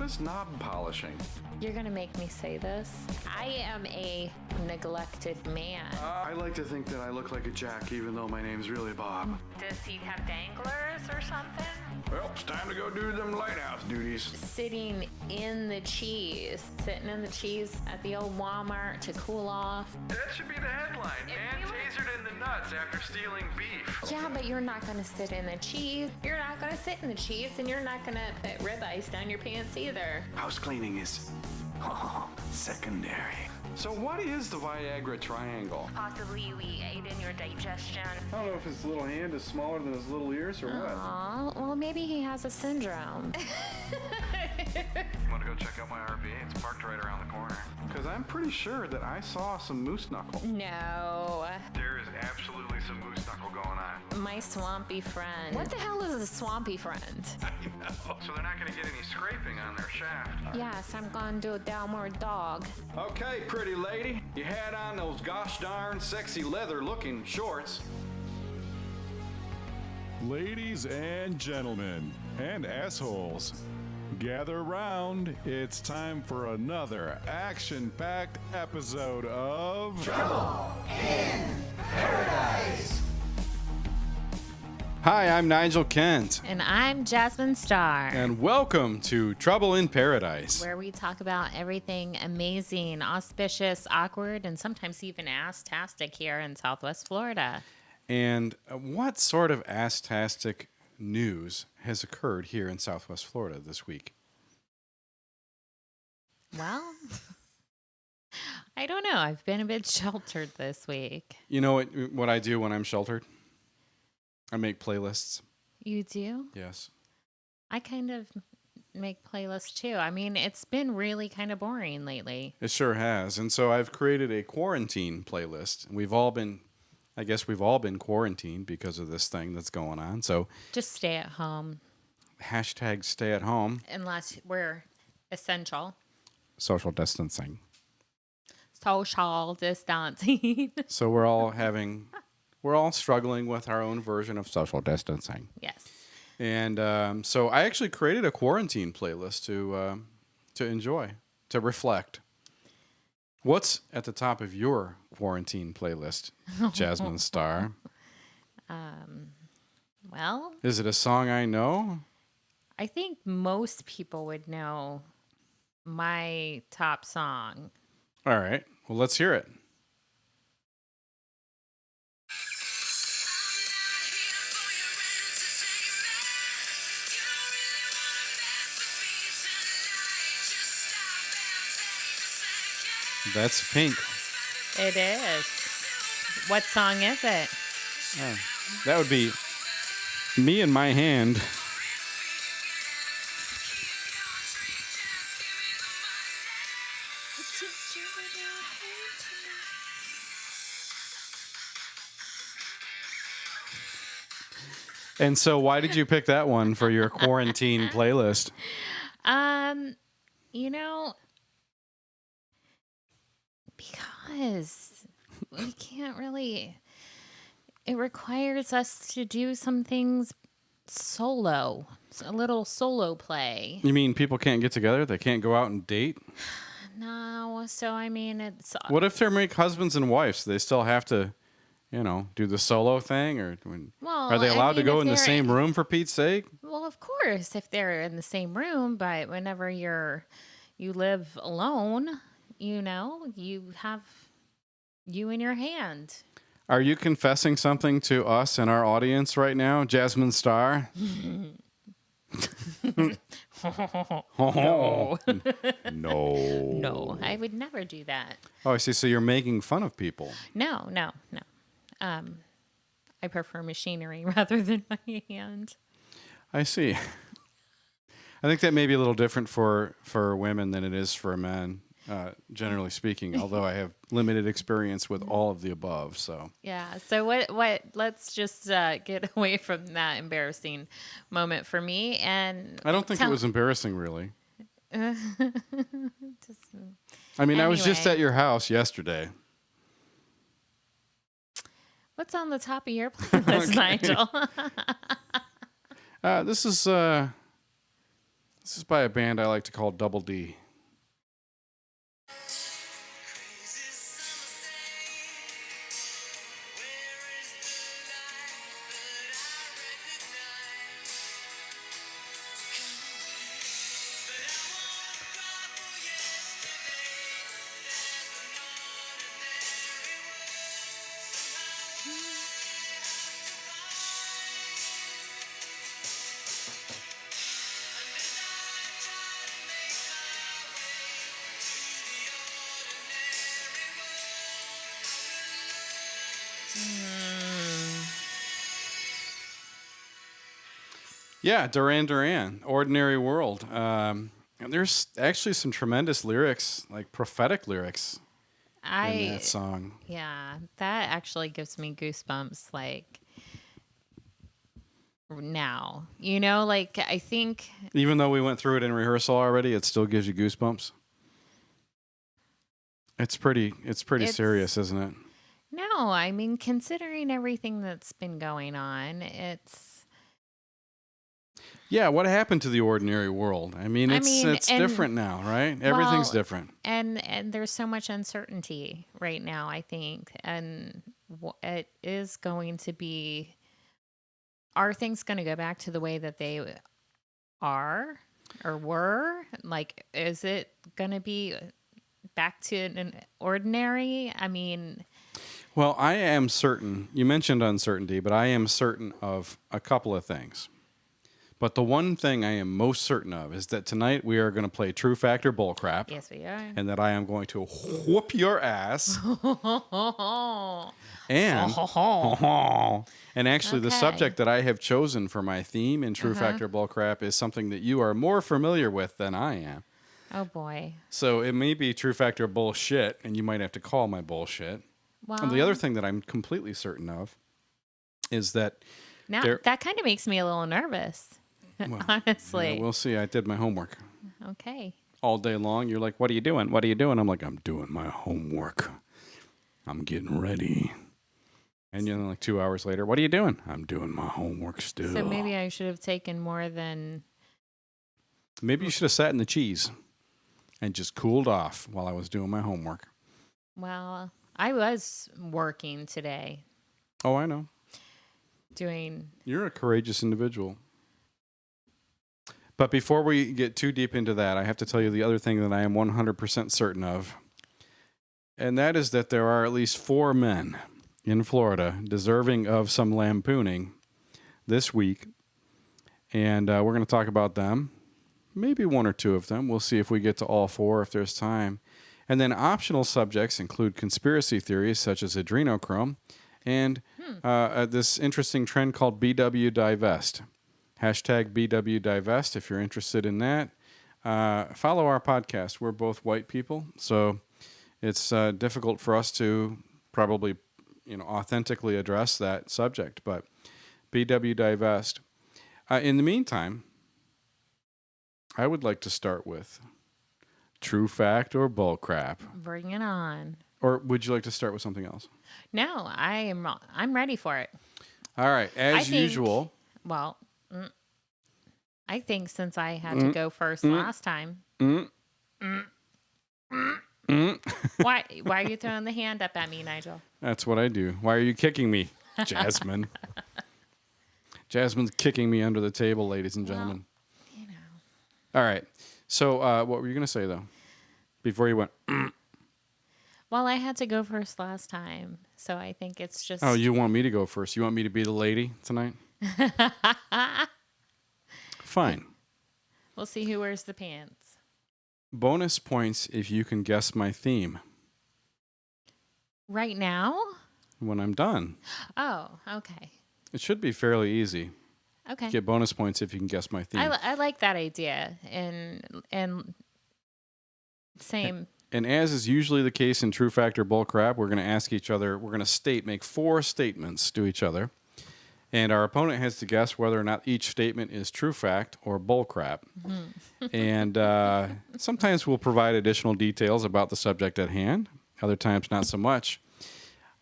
What is knob polishing? You're gonna make me say this. I am a neglected man. I like to think that I look like a jack, even though my name's really Bob. Does he have danglers or something? Well, it's time to go do them lighthouse duties. Sitting in the cheese at the old Walmart to cool off. That should be the headline. Man tasered in the nuts after stealing beef. Yeah, but you're not gonna sit in the cheese. You're not gonna sit in the cheese, and you're not gonna put ribeyes down your pants either. House cleaning is secondary. So what is the Viagra triangle? Possibly we aid in your digestion. I don't know if his little hand is smaller than his little ears or what. Aw, well maybe he has a syndrome. You want to go check out my RV? It's parked right around the corner. Because I'm pretty sure that I saw some moose knuckle. No. There is absolutely some moose knuckle going on. My swampy friend. What the hell is a swampy friend? I know. So they're not going to get any scraping on their shaft. Yes, I'm gonna do a downward dog. Okay, pretty lady. You had on those gosh darn sexy leather looking shorts. Ladies and gentlemen, and assholes, gather around. It's time for another action-packed episode of Trouble in Paradise. Hi, I'm Nigel Kent. And I'm Jasmine Starr. And welcome to Trouble in Paradise. Where we talk about everything amazing, auspicious, awkward, and sometimes even ass-tastic here in Southwest Florida. And what sort of ass-tastic news has occurred here in Southwest Florida this week? Well, I don't know. I've been a bit sheltered this week. You know what I do when I'm sheltered? I make playlists. You do? Yes. I kind of make playlists too. I mean, it's been really kind of boring lately. It sure has. And so I've created a quarantine playlist. I guess we've all been quarantined because of this thing that's going on. So just stay at home. Hashtag stay at home. Unless we're essential. Social distancing. Social distancing. So we're all struggling with our own version of social distancing. Yes. And so I actually created a quarantine playlist to enjoy, to reflect. What's at the top of your quarantine playlist, Jasmine Starr? Well, is it a song I know? I think most people would know my top song. All right. Well, let's hear it. That's Pink. It is. What song is it? Oh, that would be Me in My Hand. And so why did you pick that one for your quarantine playlist? You know, because we can't really, it requires us to do some things solo, a little solo play. You mean people can't get together? They can't go out and date? No, so I mean, it's... What if they're make husbands and wives? They still have to, do the solo thing? Or are they allowed to go in the same room, for Pete's sake? Well, of course, if they're in the same room, but whenever you live alone, you have you in your hand. Are you confessing something to us and our audience right now, Jasmine Starr? No. No. No, I would never do that. Oh, I see. So you're making fun of people. No. I prefer machinery rather than my hand. I see. I think that may be a little different for women than it is for men, generally speaking, although I have limited experience with all of the above. So yeah. So what let's just get away from that embarrassing moment for me. And I don't think it was embarrassing, really. I was just at your house yesterday. What's on the top of your playlist, Nigel? This is This is by a band I like to call Double D. Yeah, Duran Duran, Ordinary World. And there's actually some tremendous lyrics, like prophetic lyrics in that song. Yeah, that actually gives me goosebumps. Like now, like I think Even though we went through it in rehearsal already, it still gives you goosebumps. It's pretty serious, isn't it? no, I mean considering everything that's been going on, it's. Yeah, what happened to the ordinary world? I mean, it's different now, right? Everything's different. And there's so much uncertainty right now, I think, and it is going to be. Are things going to go back to the way that they are or were? Like, is it going to be back to an ordinary? I mean. Well, I am certain. You mentioned uncertainty, but I am certain of a couple of things. But the one thing I am most certain of is that tonight we are going to play True Fact or Bullcrap. Yes, we are. And that I am going to whoop your ass. and actually, the subject that I have chosen for my theme in True Fact or Bullcrap is something that you are more familiar with than I am. Oh, boy. So it may be True Fact or Bullshit, and you might have to call my bullshit. Well, and the other thing that I'm completely certain of is that... Now, that kind of makes me a little nervous. Well, honestly. Yeah, we'll see. I did my homework. Okay. All day long, you're like, what are you doing? What are you doing? I'm like, I'm doing my homework. I'm getting ready. And then like 2 hours later, what are you doing? I'm doing my homework still. So maybe I should have taken more than... Maybe you should have sat in the cheese and just cooled off while I was doing my homework. Well, I was working today. Oh, I know. You're a courageous individual. But before we get too deep into that, I have to tell you the other thing that I am 100% certain of. And that is that there are at least 4 men in Florida deserving of some lampooning this week. And we're going to talk about them. Maybe 1 or 2 of them. We'll see if we get to all 4 if there's time. And then optional subjects include conspiracy theories such as adrenochrome and this interesting trend called BW Divest. Hashtag BW Divest if you're interested in that. Follow our podcast. We're both white people, so it's difficult for us to probably authentically address that subject. But BW Divest. In the meantime, I would like to start with True Fact or Bullcrap. Bring it on. Or would you like to start with something else? No, I'm ready for it. All right, as usual. Well, I think since I had to go first last time. Why are you throwing the hand up at me, Nigel? That's what I do. Why are you kicking me, Jasmine? Jasmine's kicking me under the table, ladies and gentlemen. Well, All right. So what were you going to say, though, before you went? Well, I had to go first last time, so I think it's just... Oh, you want me to go first? You want me to be the lady tonight? Fine. We'll see who wears the pants. Bonus points if you can guess my theme. Right now? When I'm done. Oh, okay. It should be fairly easy. Okay. Get bonus points if you can guess my theme. I like that idea. And same... And as is usually the case in True Fact or Bullcrap, we're going to ask each other, we're going to make 4 statements to each other. And our opponent has to guess whether or not each statement is true fact or bullcrap. And sometimes we'll provide additional details about the subject at hand. Other times, not so much.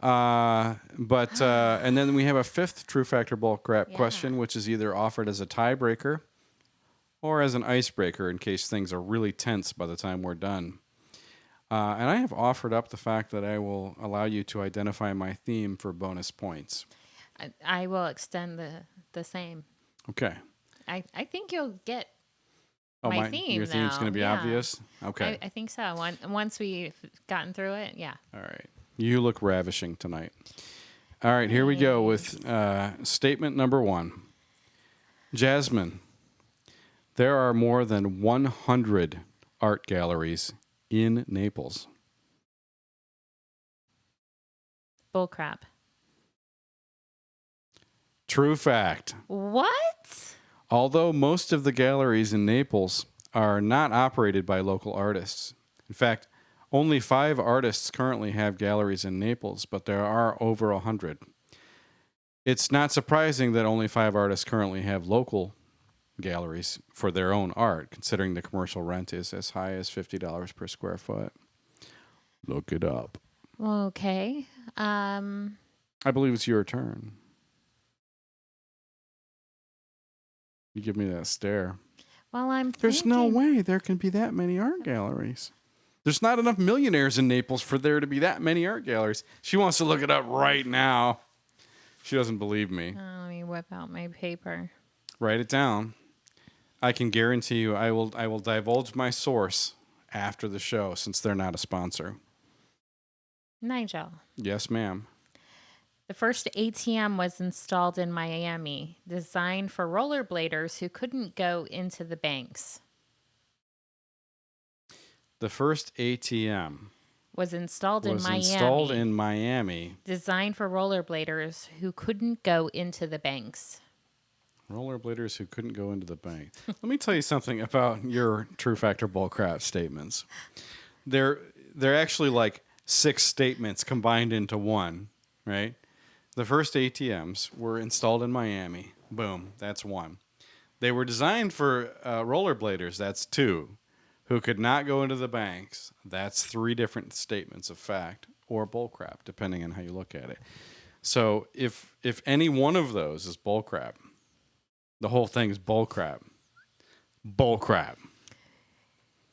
And then we have a 5th true fact or bullcrap question, which is either offered as a tiebreaker or as an icebreaker in case things are really tense by the time we're done. And I have offered up the fact that I will allow you to identify my theme for bonus points. I will extend the same. Okay. I think you'll get Oh, my theme. Your theme's going to be Yeah. obvious? Okay. I think so. Once we've gotten through it, yeah. All right. You look ravishing tonight. All right, here we go with statement number 1. Jazmine, there are more than 100 art galleries in Naples. Bullcrap. True fact. What? Although most of the galleries in Naples are not operated by local artists. In fact, only 5 artists currently have galleries in Naples, but there are over 100. It's not surprising that only 5 artists currently have local galleries for their own art, considering the commercial rent is as high as $50 per square foot. Look it up. Okay. I believe it's your turn. You give me that stare. Well, There's no way there can be that many art galleries. There's not enough millionaires in Naples for there to be that many art galleries. She wants to look it up right now. She doesn't believe me. Let me whip out my paper. Write it down. I can guarantee you I will divulge my source after the show since they're not a sponsor. Nigel. Yes, ma'am. The first ATM was installed in Miami, designed for rollerbladers who couldn't go into the banks. The first ATM Was installed in Miami. installed in Miami. Designed for rollerbladers who couldn't go into the banks. Rollerbladers who couldn't go into the bank. Let me tell you something about your true factor bullcrap statements. They're actually like 6 statements combined into one, right? The first ATMs were installed in Miami. Boom, that's 1. They were designed for rollerbladers. That's 2. Who could not go into the banks. That's 3 different statements of fact or bullcrap, depending on how you look at it. So if any one of those is bullcrap, the whole thing is bullcrap. Bullcrap.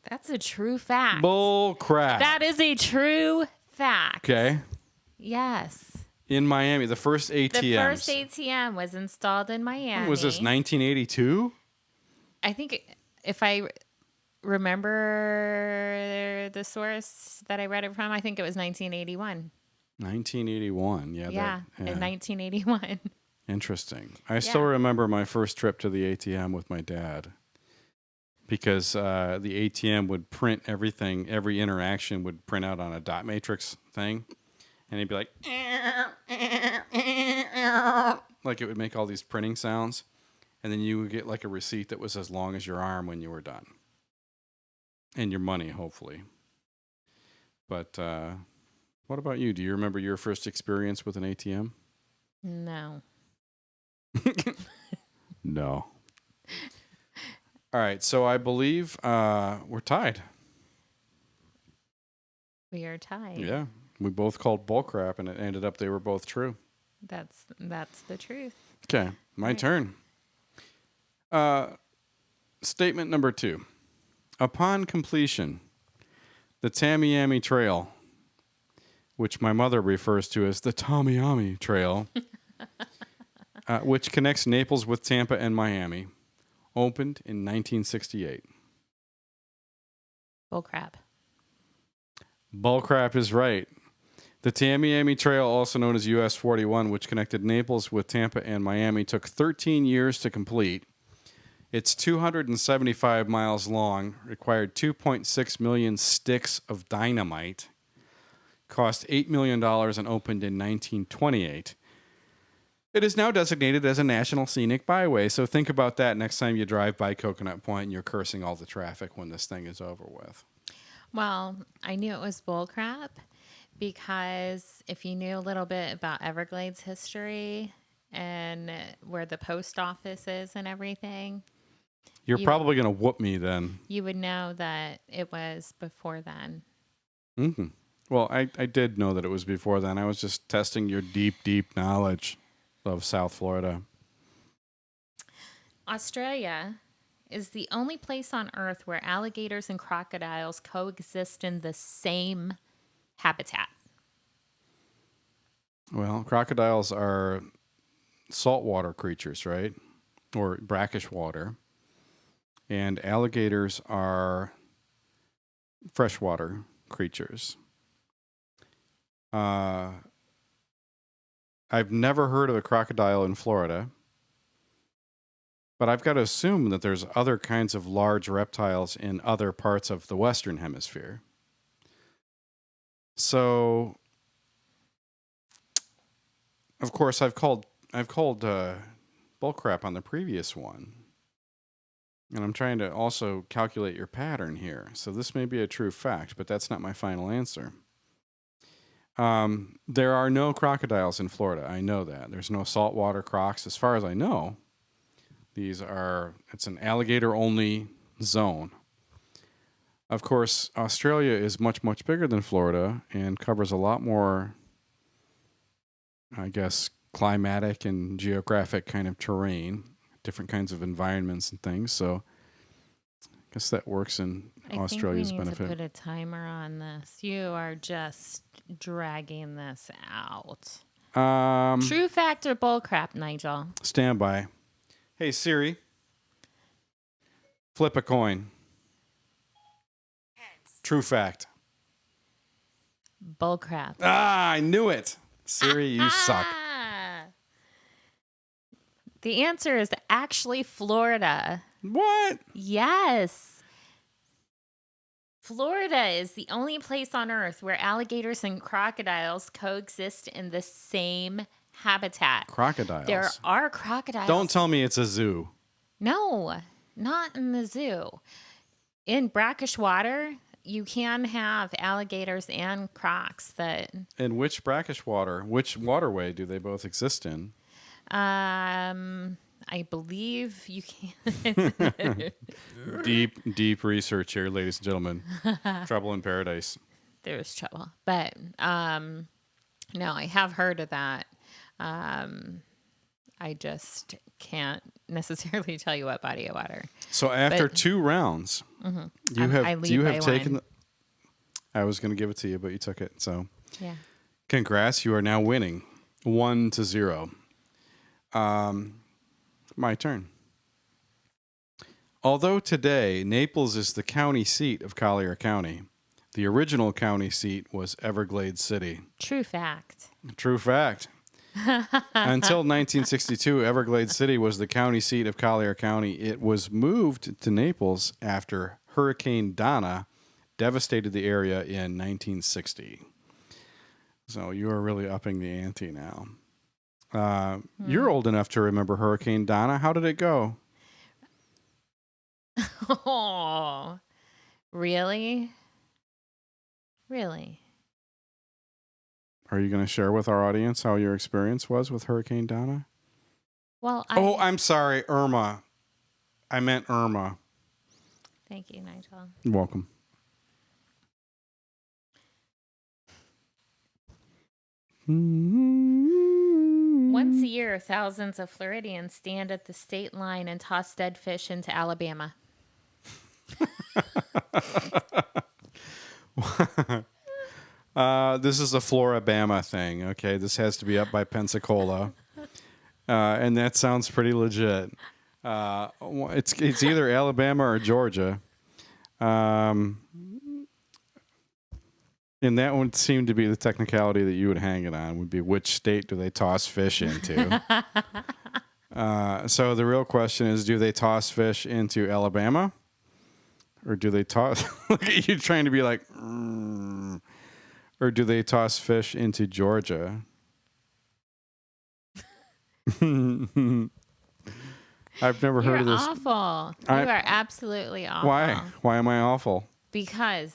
That's a true fact. Bullcrap. That is a true fact. Okay. Yes. In Miami, the first ATMs. The first ATM was installed in Miami. When was this, 1982? I think if I remember the source that I read it from, I think it was 1981. 1981, yeah. Yeah, in 1981. Interesting. I still remember my first trip to the ATM with my dad because the ATM would print everything, every interaction would print out on a dot matrix thing. And he'd be like it would make all these printing sounds. And then you would get like a receipt that was as long as your arm when you were done. And your money, hopefully. But what about you? Do you remember your first experience with an ATM? No. No. All right, so I believe we're tied. We are tied. Yeah, we both called bullcrap, and it ended up they were both true. That's the truth. Okay, my turn. Statement number 2. Upon completion, the Tamiami Trail, which my mother refers to as the Tamiami Trail, which connects Naples with Tampa and Miami, opened in 1968. Bullcrap. Bullcrap is right. The Tamiami Trail, also known as US 41, which connected Naples with Tampa and Miami, took 13 years to complete. It's 275 miles long, required 2.6 million sticks of dynamite, cost $8 million, and opened in 1928. It is now designated as a National Scenic Byway, so think about that next time you drive by Coconut Point and you're cursing all the traffic when this thing is over with. Well, I knew it was bullcrap because if you knew a little bit about Everglades history and where the post office is and everything, You're probably going to whoop me then. you would know that it was before then. Mm-hmm. Well, I did know that it was before then. I was just testing your deep, deep knowledge of South Florida. Australia is the only place on Earth where alligators and crocodiles coexist in the same habitat? Well, crocodiles are saltwater creatures, right? Or brackish water. And alligators are freshwater creatures. I've never heard of a crocodile in Florida, but I've got to assume that there's other kinds of large reptiles in other parts of the Western Hemisphere. So, of course, I've called Bullcrap on the previous one, and I'm trying to also calculate your pattern here. So this may be a true fact, but that's not my final answer. There are no crocodiles in Florida. I know that. There's no saltwater crocs. As far as I know, it's an alligator-only zone. Of course, Australia is much, much bigger than Florida and covers a lot more, I guess, climatic and geographic kind of terrain, different kinds of environments and things. So I guess that works in Australia's benefit. I think we need to put a timer on this. You are just dragging this out. True fact or bullcrap, Nigel? Stand by. Hey, Siri. Flip a coin. Heads. True fact. Bullcrap. Ah, I knew it. Siri, you suck. The answer is actually Florida. What? Yes. Florida is the only place on Earth where alligators and crocodiles coexist in the same habitat. Crocodiles? There are crocodiles. Don't tell me it's a zoo. No, not in the zoo. In brackish water, you can have alligators and crocs that... In which brackish water? Which waterway do they both exist in? I believe you can. Deep research here, ladies and gentlemen. Trouble in paradise. There's trouble. But no, I have heard of that. I just can't necessarily tell you what body of water. So after 2 rounds, you have taken. I was going to give it to you, but you took it. So yeah, congrats! You are now winning 1-0. My turn. Although today Naples is the county seat of Collier County, the original county seat was Everglades City. True fact. True fact. Until 1962, Everglades City was the county seat of Collier County. It was moved to Naples after Hurricane Donna devastated the area in 1960. So you are really upping the ante now. You're old enough to remember Hurricane Donna. How did it go? Oh, really? Really? Are you going to share with our audience how your experience was with Hurricane Donna? Well, I'm sorry, Irma. I meant Irma. Thank you, Nigel. You're welcome. Once a year, thousands of Floridians stand at the state line and toss dead fish into Alabama. This is a Floribama thing, okay? This has to be up by Pensacola. And that sounds pretty legit. It's either Alabama or Georgia. And that would seem to be the technicality that you would hang it on, would be which state do they toss fish into? So the real question is, do they toss fish into Alabama? Or do they toss... Look at you trying to be like... Or do they toss fish into Georgia? I've never heard of this. You're awful. You are absolutely awful. Why? Why am I awful? Because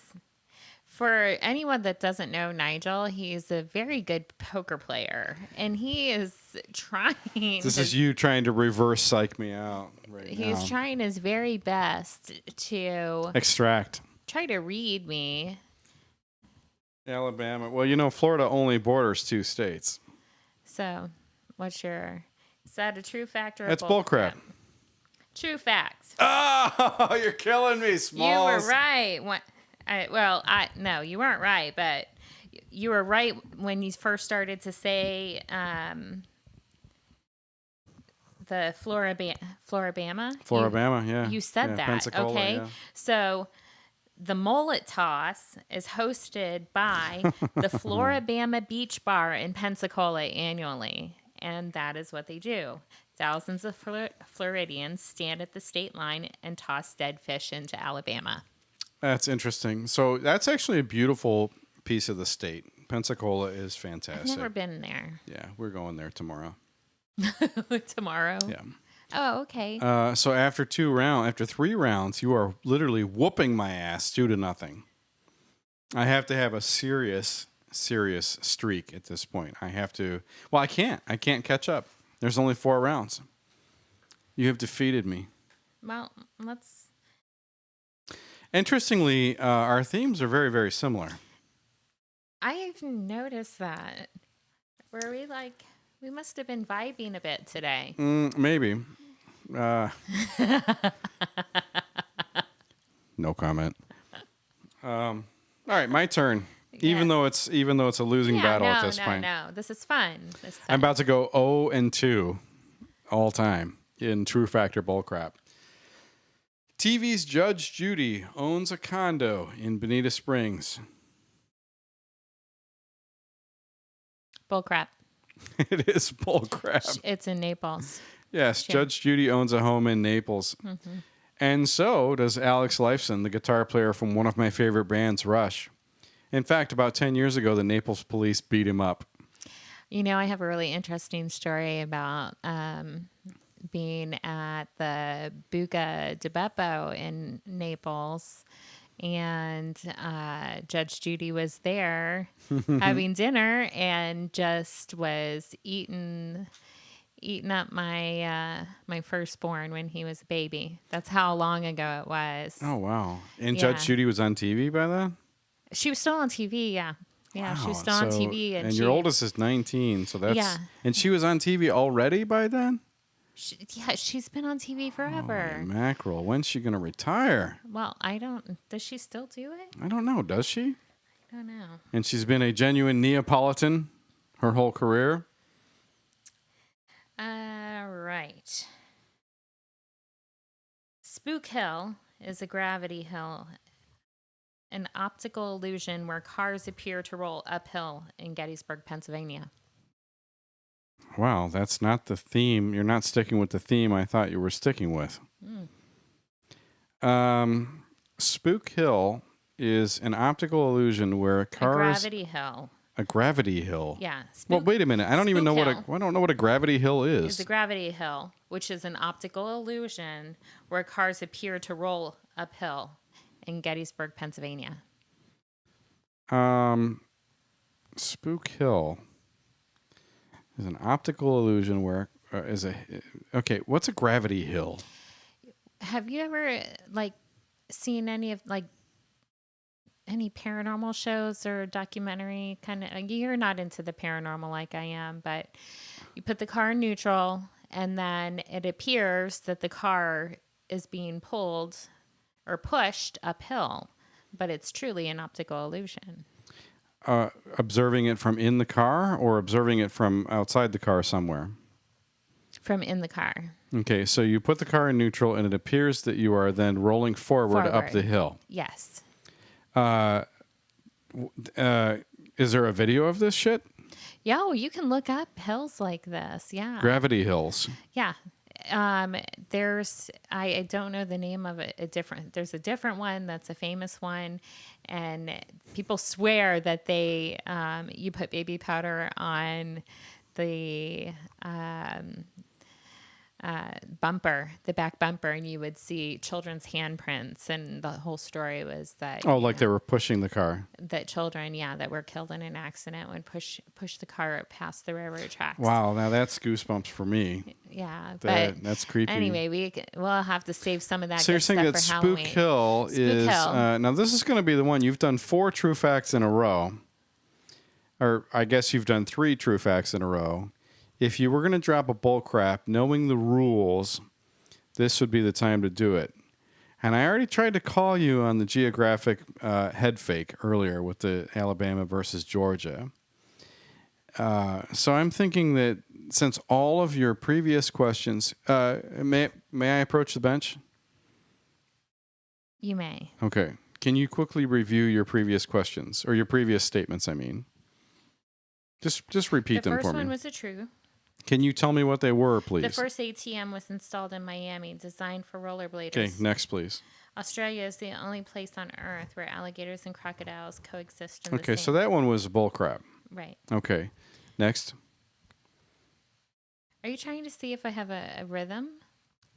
for anyone that doesn't know Nigel, he's a very good poker player. And he is trying... This is you trying to reverse psych me out right now. He's trying his very best to... Extract. Try to read me. Alabama. Well, Florida only borders 2 states. So, is that a true fact or a That's bullcrap. True facts. Oh, you're killing me, Smalls. You were right. No, you weren't right, but you were right when you first started to say the Floribama. Floribama, yeah. You said Yeah, that, Pensacola, okay? yeah. So the mullet toss is hosted by the Floribama Beach Bar in Pensacola annually, and that is what they do. Thousands of Floridians stand at the state line and toss dead fish into Alabama. That's interesting. So that's actually a beautiful piece of the state. Pensacola is fantastic. I've never been there. Yeah, we're going there tomorrow. Tomorrow? Yeah. Oh, okay. So after 3 rounds, you are literally whooping my ass 2-0. I have to have a serious streak at this point. I have to. Well, I can't catch up. There's only 4 rounds. You have defeated me. Well, let's. Interestingly, our themes are very, very similar. I've noticed that. Were we like? We must have been vibing a bit today. Maybe. No comment. All right, my turn. Even though it's a losing battle at this point. No, this is fun. I'm about to go 0-2 all time in True Factor Bullcrap. TV's Judge Judy owns a condo in Bonita Springs. Bullcrap. It is Bullcrap. It's in Naples. Yes, Sure. Judge Judy owns a home in Naples. Mm-hmm. And so does Alex Lifeson, the guitar player from one of my favorite bands, Rush. In fact, about 10 years ago, the Naples police beat him up. You know, I have a really interesting story about being at the Buca di Beppo in Naples. And Judge Judy was there having dinner and just was eating up my my firstborn when he was a baby. That's how long ago it was. Oh, wow. And Yeah. Judge Judy was on TV by then? She was still on TV, yeah. Yeah, she was Wow. still on So- TV. And your oldest is 19, so that's... Yeah. And she was on TV already by then? she's been on TV forever. Holy mackerel. When's she going to retire? Well, does she still do it? I don't know. Does she? I don't know. And she's been a genuine Neapolitan her whole career? Right. Spook Hill is a gravity hill, an optical illusion where cars appear to roll uphill in Gettysburg, Pennsylvania. Wow, that's not the theme. You're not sticking with the theme I thought you were sticking with. Spook Hill is an optical illusion where cars... A gravity hill. A gravity hill? Yeah. Well, wait a minute. I don't even know I don't know what a gravity hill is. It's a gravity hill, which is an optical illusion where cars appear to roll uphill in Gettysburg, Pennsylvania. Spook Hill is an optical illusion where okay, what's a gravity hill? Have you ever seen any of any paranormal shows or documentary kind of? You're not into the paranormal like I am, but you put the car in neutral and then it appears that the car is being pulled or pushed uphill, but it's truly an optical illusion. Observing it from in the car or observing it from outside the car somewhere? From in the car. Okay, so you put the car in neutral and it appears that you are then rolling forward. Up the hill. Yes. Is there a video of this shit? Yeah, well, you can look up hills like this. Yeah. Gravity hills. Yeah. There's, I don't know the name of it. There's a different one that's a famous one. And people swear that you put baby powder on the, bumper, the back bumper, and you would see children's handprints. And the whole story was that They were pushing the car. That children, that were killed in an accident would push the car past the railroad tracks. Wow, now that's goosebumps for me. Yeah, That's creepy. Anyway, we'll have to save some of that. So you're saying that Spook Hill is now this is going to be the one. You've done 4 true facts in a row, or I guess you've done 3 true facts in a row. If you were going to drop a bull crap, knowing the rules, this would be the time to do it. And I already tried to call you on the geographic head fake earlier with the Alabama versus Georgia. So I'm thinking that since all of your previous questions, may I approach the bench? You may. Okay. Can you quickly review your previous questions or your previous statements? I mean, just repeat them for me. The first one was a true. Can you tell me what they were, please? The first ATM was installed in Miami, designed for rollerbladers. Okay, next, please. Australia is the only place on Earth where alligators and crocodiles coexist in the Okay, same. so that one was bullcrap. Right. Okay, next. Are you trying to see if I have a rhythm?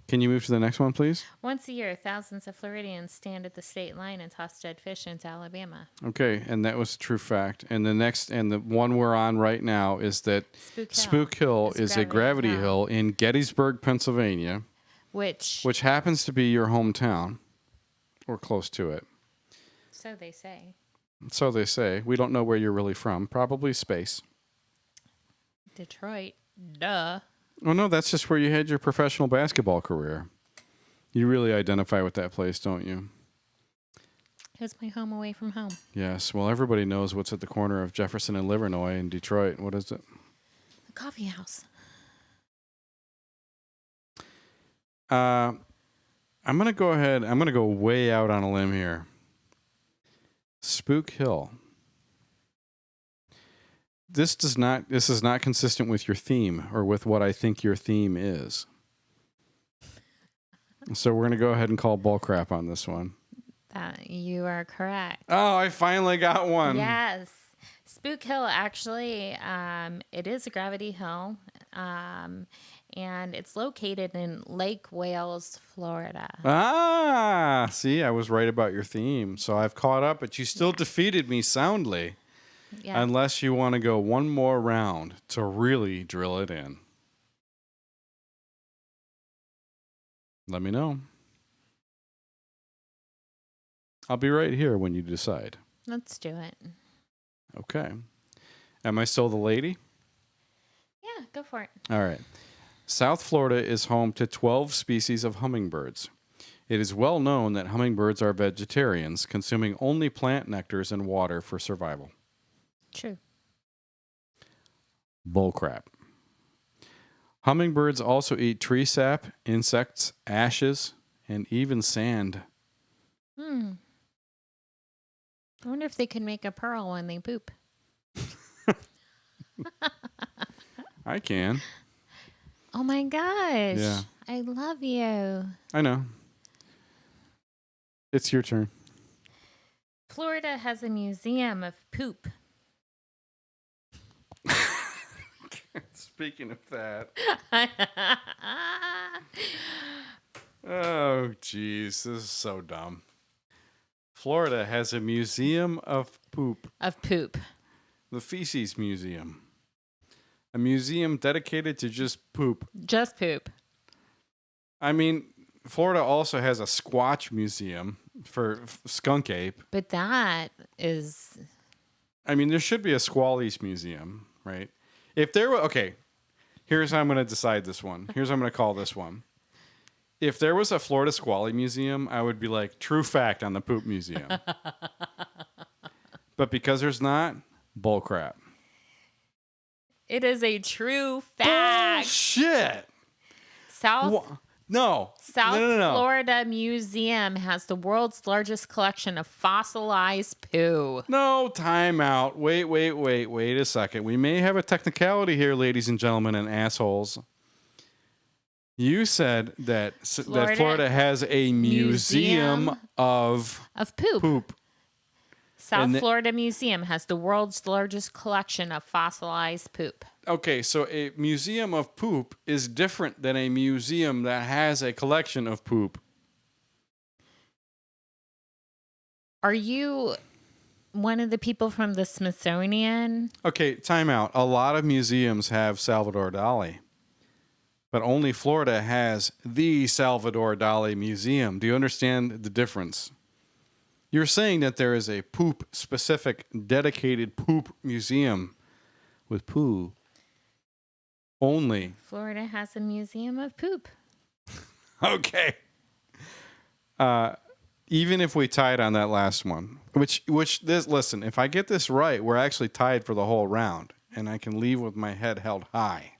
Can you move to the next one, please? Once a year, thousands of Floridians stand at the state line and toss dead fish into Alabama. Okay, and that was a true fact. And the next, and the one we're on right now is that Spook Hill is a gravity hill in Gettysburg, Pennsylvania, which happens to be your hometown, or close to it. So they say. So they say. We don't know where you're really from. Probably space. Detroit. Duh. Oh, no, that's just where you had your professional basketball career. You really identify with that place, don't you? It was my home away from home. Yes. Well, everybody knows what's at the corner of Jefferson and Livernois in Detroit. What is it? The coffee house. I'm going to go ahead. I'm going to go way out on a limb here. Spook Hill. This is not consistent with your theme or with what I think your theme is. So we're going to go ahead and call bullcrap on this one. You are correct. Oh, I finally got one. Yes. Spook Hill, actually, it is a gravity hill, and it's located in Lake Wales, Florida. Ah, see, I was right about your theme. So I've caught up, but you still defeated me soundly. Yeah. Unless you want to go one more round to really drill it in. Let me know. I'll be right here when you decide. Let's do it. Okay. Am I still the lady? Yeah, go for it. All right. South Florida is home to 12 species of hummingbirds. It is well known that hummingbirds are vegetarians, consuming only plant nectars and water for survival. True. Bullcrap. Hummingbirds also eat tree sap, insects, ashes, and even sand. I wonder if they can make a pearl when they poop. I can. Oh my gosh. Yeah. I love you. I know. It's your turn. Florida has a museum of poop. Speaking of that. Oh, geez. This is so dumb. Florida has a museum of poop. Of poop. The Feces Museum. A museum dedicated to just poop. Just poop. I mean, Florida also has a Squatch Museum for skunk ape. But that is... I mean, there should be a Squallies Museum, right? If there were... Okay, here's how I'm going to decide this one. Here's how I'm going to call this one. If there was a Florida Squally Museum, I would be like, true fact on the Poop Museum. But because there's not, bullcrap. It is a true fact. Bullshit. South No. Florida Museum has the world's largest collection of fossilized poo. No, time out. Wait a second. We may have a technicality here, ladies and gentlemen and assholes. You said that Florida has a museum of poop. South Florida Museum has the world's largest collection of fossilized poop. Okay, so a museum of poop is different than a museum that has a collection of poop. Are you one of the people from the Smithsonian? Okay, time out. A lot of museums have Salvador Dali. But only Florida has the Salvador Dali Museum. Do you understand the difference? You're saying that there is a poop-specific, dedicated poop museum with poo only. Florida has a museum of poop. Okay. Even if we tied on that last one, listen, if I get this right, we're actually tied for the whole round, and I can leave with my head held high.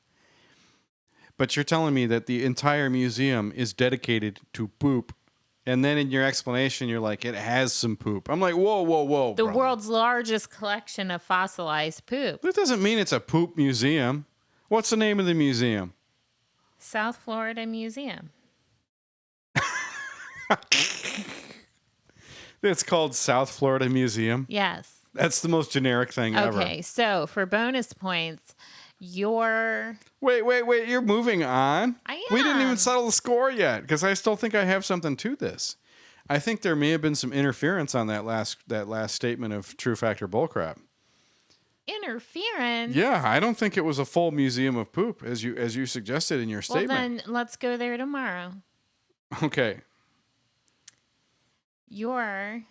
But you're telling me that the entire museum is dedicated to poop, and then in your explanation, you're like, it has some poop. I'm like, whoa. The brother. world's largest collection of fossilized poop. That doesn't mean it's a poop museum. What's the name of the museum? South Florida Museum. It's called South Florida Museum. Yes. That's the most generic thing ever. Okay, so for bonus points, your... Wait. You're moving on? I am. We didn't even settle the score yet because I still think I have something to this. I think there may have been some interference on that last statement of true factor bullcrap. Interference? Yeah, I don't think it was a full museum of poop as you suggested in your Well, statement. then let's go there tomorrow. Okay. Your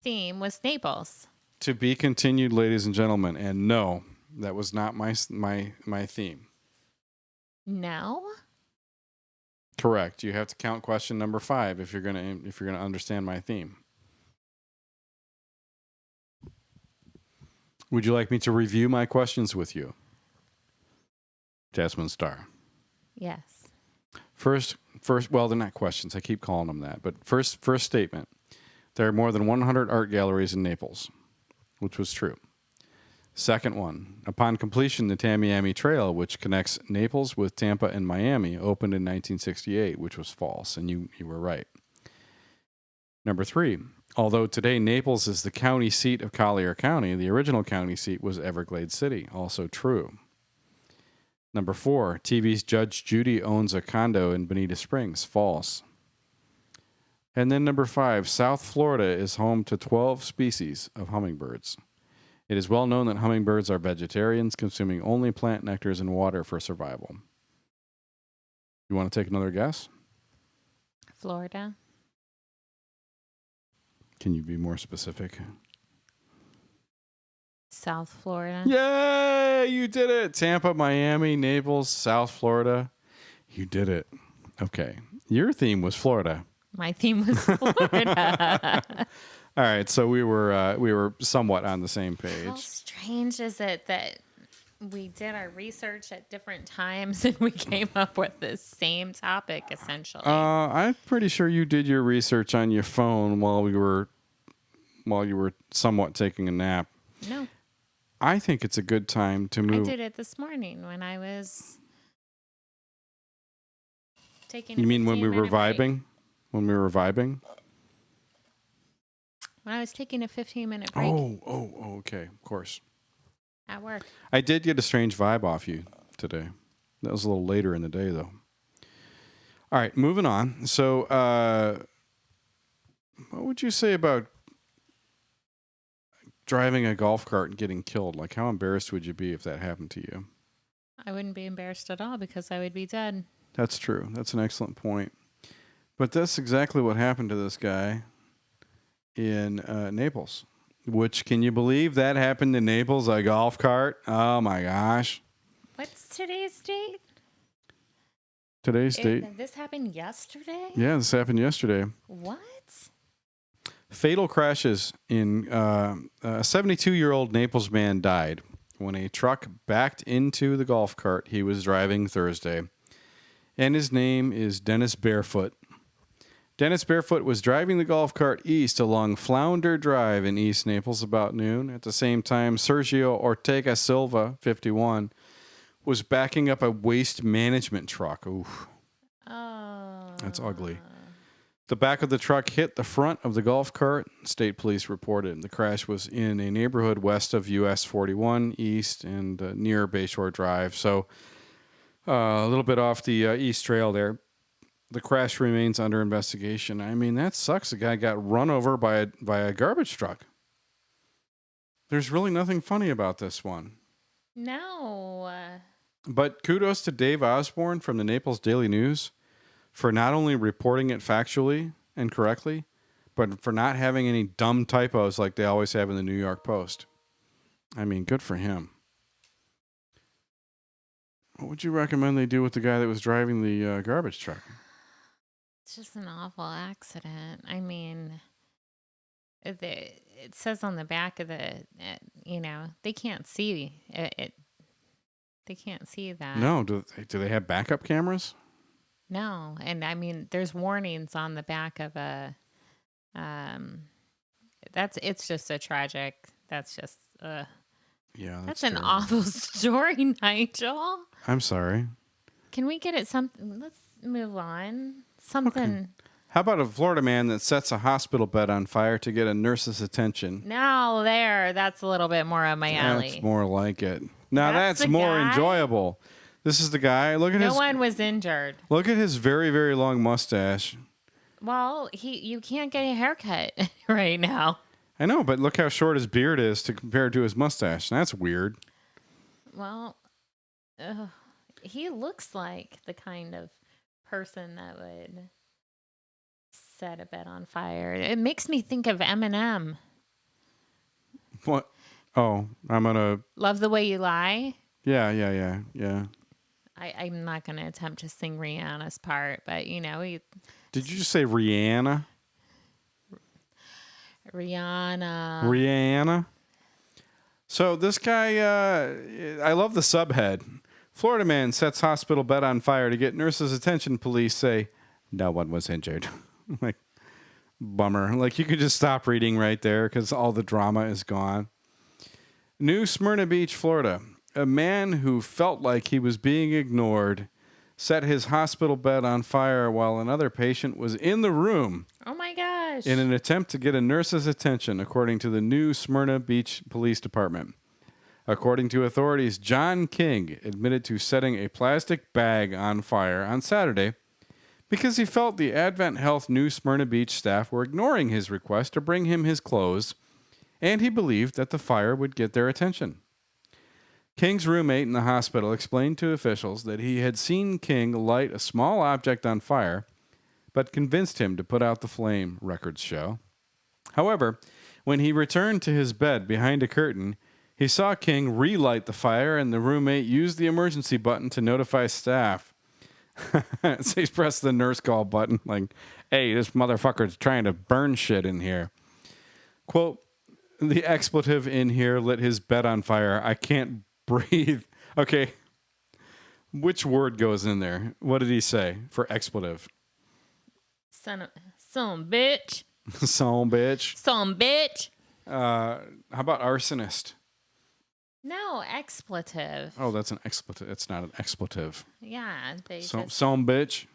theme was Naples. To be continued, ladies and gentlemen. And no, that was not my theme. No? Correct. You have to count question number 5 if you're gonna understand my theme. Would you like me to review my questions with you, Jasmine Starr? Yes. First, well, they're not questions. I keep calling them that. But first statement. There are more than 100 art galleries in Naples, which was true. Second one. Upon completion, the Tamiami Trail, which connects Naples with Tampa and Miami, opened in 1968, which was false, and you were right. Number 3. Although today Naples is the county seat of Collier County, the original county seat was Everglades City, also true. Number 4, TV's Judge Judy owns a condo in Bonita Springs. False. And then number 5, South Florida is home to 12 species of hummingbirds. It is well known that hummingbirds are vegetarians, consuming only plant nectars and water for survival. You want to take another guess? Florida. Can you be more specific? South Florida. Yay! You did it! Tampa, Miami, Naples, South Florida. You did it. Okay. Your theme was Florida. My theme was Florida. All right, so we were somewhat on the same How page. strange is it that we did our research at different times and we came up with the same topic essentially? I'm pretty sure you did your research on your phone while you were somewhat taking a nap. No. I think it's a good time to move. I did it this morning when I was taking. You mean when we were 15-minute break. vibing? When we were vibing? When I was taking a 15-minute break Oh, okay, of course. at work. I did get a strange vibe off you today. That was a little later in the day, though. All right, moving on. So, what would you say about driving a golf cart and getting killed? Like, how embarrassed would you be if that happened to you? I wouldn't be embarrassed at all because I would be dead. That's true. That's an excellent point. But that's exactly what happened to this guy in Naples. Which, can you believe that happened in Naples? A golf cart? Oh, my gosh. What's today's date? Today's date? This happened yesterday? Yeah, this happened yesterday. What? Fatal crashes in a 72-year-old Naples man died when a truck backed into the golf cart he was driving Thursday. And his name is Dennis Barefoot. Dennis Barefoot was driving the golf cart east along Flounder Drive in East Naples about noon. At the same time, Sergio Ortega Silva, 51, was backing up a waste management truck. Oof. Oh. That's ugly. The back of the truck hit the front of the golf cart, state police reported. The crash was in a neighborhood west of US 41 East and near Bayshore Drive. So a little bit off the East Trail there. The crash remains under investigation. I mean, that sucks. The guy got run over by a garbage truck. There's really nothing funny about this one. No. But kudos to Dave Osborne from the Naples Daily News for not only reporting it factually and correctly, but for not having any dumb typos like they always have in the New York Post. I mean, good for him. What would you recommend they do with the guy that was driving the garbage truck? It's just an awful accident. I mean, it says on the back of they can't see it. They can't see that. No, do they have backup cameras? No, and I mean, there's warnings on the back of it's just a tragic. That's just Yeah, that's an terrible. awful story, Nigel. I'm sorry. Can we get it something? Let's move on. Something. Okay. How about a Florida man that sets a hospital bed on fire to get a nurse's attention? Now that's a little bit more up my alley. That's more like it. Now That's that's the more guy? enjoyable. This is the guy. Look at No his one was injured. look at his very, very long mustache. Well, you can't get a haircut right now. I know, but look how short his beard is compared to his mustache. That's weird. Well, he looks like the kind of person that would set a bed on fire. It makes me think of Eminem. What? Oh, I'm gonna. Love the Way You Lie. Yeah. I'm not going to attempt to sing Rihanna's part, but Did you just say Rihanna? Rihanna. So this guy, I love the subhead. Florida man sets hospital bed on fire to get nurses' attention. Police say no one was injured. Like, bummer. Like, you could just stop reading right there because all the drama is gone. New Smyrna Beach, Florida. A man who felt like he was being ignored set his hospital bed on fire while another patient was in the room Oh my gosh. in an attempt to get a nurse's attention, according to the New Smyrna Beach Police Department. According to authorities, John King admitted to setting a plastic bag on fire on Saturday because he felt the Advent Health New Smyrna Beach staff were ignoring his request to bring him his clothes, and he believed that the fire would get their attention. King's roommate in the hospital explained to officials that he had seen King light a small object on fire, but convinced him to put out the flame, records show. However, when he returned to his bed behind a curtain, he saw King relight the fire, and the roommate used the emergency button to notify staff. So he's pressed the nurse call button, like, hey, this motherfucker's trying to burn shit in here. Quote, the expletive in here lit his bed on fire. I can't breathe. Okay. Which word goes in there? What did he say for expletive? Son bitch. Son bitch. Son bitch. How about arsonist? No, expletive. Oh, that's an expletive. It's not an expletive. Yeah. Son bitch.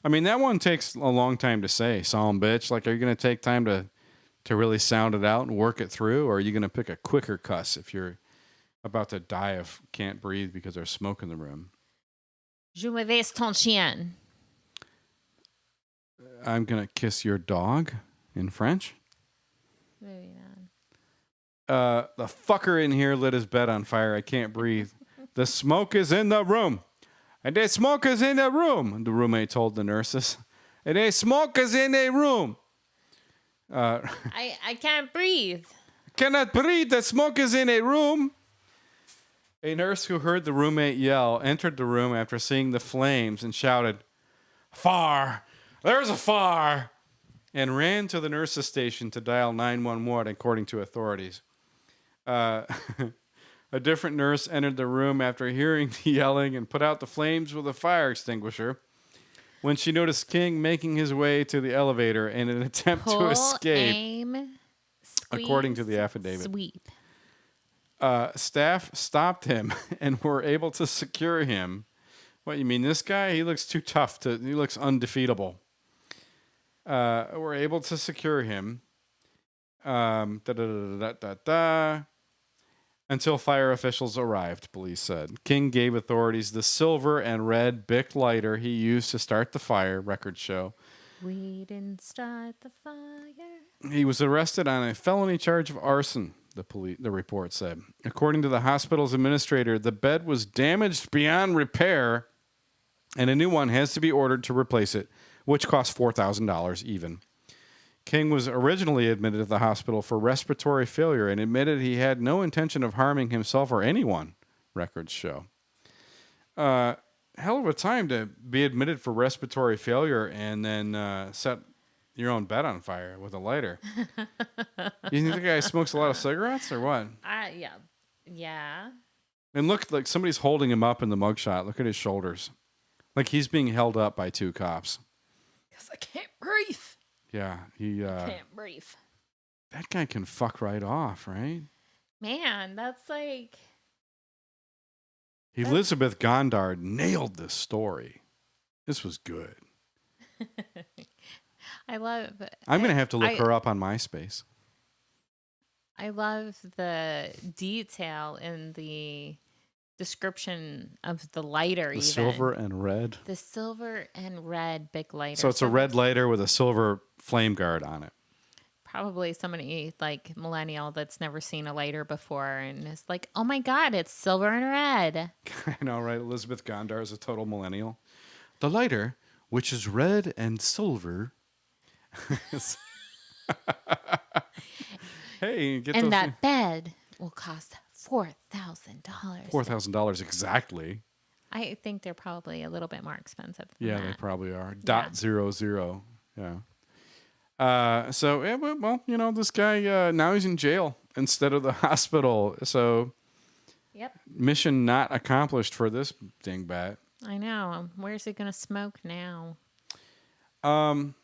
I mean, that one takes a long time to say. Son bitch. Like, are you going to take time to really sound it out and work it through? Or are you going to pick a quicker cuss if you're about to die of can't breathe because there's smoke in the room? Je me vais ton chien. I'm going to kiss your dog in French. Maybe not. The fucker in here lit his bed on fire. I can't breathe. The smoke is in the room. And the smoke is in the room, the roommate told the nurses. And the smoke is in the room. I can't breathe. Cannot breathe. The smoke is in a room. A nurse who heard the roommate yell entered the room after seeing the flames and shouted, "Fire! There's a fire!" and ran to the nurse's station to dial 911, according to authorities. A different nurse entered the room after hearing the yelling and put out the flames with a fire extinguisher when she noticed King making his way to the elevator in an attempt to escape, aim, squeeze, according to the affidavit. Sweep. Staff stopped him and were able to secure him. What, you mean this guy? He looks too tough. He looks undefeatable. Were able to secure him. Until fire officials arrived, police said. King gave authorities the silver and red Bic lighter he used to start the fire, records show. We didn't start the fire. He was arrested on a felony charge of arson, the report said. According to the hospital's administrator, the bed was damaged beyond repair, and a new one has to be ordered to replace it, which costs $4,000 even. King was originally admitted to the hospital for respiratory failure and admitted he had no intention of harming himself or anyone, records show. hell of a time to be admitted for respiratory failure and then set your own bed on fire with a lighter. You think the guy smokes a lot of cigarettes or what? Yeah. Yeah. And look, like somebody's holding him up in the mugshot. Look at his shoulders. Like he's being held up by 2 cops. Because I can't breathe. Yeah, he. Can't breathe. That guy can fuck right off, right? Man, that's like. Elizabeth Gondard nailed this story. This was good. I love. I'm gonna have to look her up on MySpace. I love the detail in the description of the lighter. The silver and red. The silver and red big lighter. So it's a red lighter with a silver flame guard on it. Probably somebody like millennial that's never seen a lighter before and is like, oh my God, it's silver and red. I know, right? Elizabeth Gondar is a total millennial. The lighter, which is red and silver. Hey, get and those that bed will cost $4,000. $4,000 exactly. I think they're probably a little bit more expensive than Yeah, that. they probably are. Yeah. .00. Yeah. So, yeah, well, you know, this guy, now he's in jail instead of the hospital. So, Yep. mission not accomplished for this dingbat. I know. Where's he going to smoke now? Well,